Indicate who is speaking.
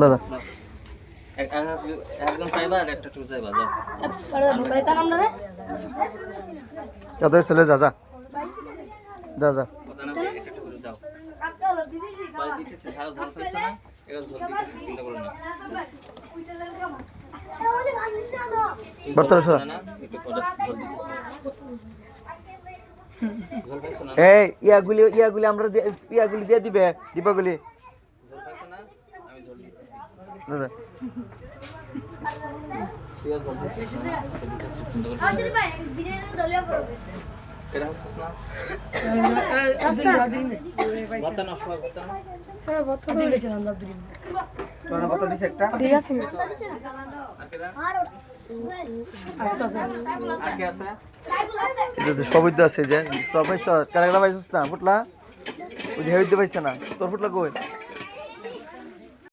Speaker 1: দাদা
Speaker 2: একদম পাইবা আর একটা টু যাইবা যাও
Speaker 1: দাদা চলে যা যা যা যা
Speaker 2: কথা না একটা টু যাও পাই দিতেছে সারা ঝোল পাইছ না এবার ঝোল দিতেছে চিন্তা করো না
Speaker 1: বর্তমান শোনা
Speaker 2: না একটু করে ঝোল দিতেছে ঝোল পাইছ না
Speaker 1: এই ইয়াগুলি আমরা ইয়াগুলি দিয়ে দিবে দিবাগুলি
Speaker 2: ঝোল পাইছ না আমি ঝোল দিতেছি
Speaker 1: দাদা
Speaker 2: তুই ঝোল দিতেছিস না চিন্তা করো এটা হচ্ছে না ভাতা নষ্ট হবে ভাতা না
Speaker 3: তোরা কত দিছে একটা
Speaker 2: আর কি আছে
Speaker 1: সবই তো আছে যে সবাই কারাগলা পাইছিস না ফুটলা ওই হেবিতে পাইছে না তোর ফুটলা কই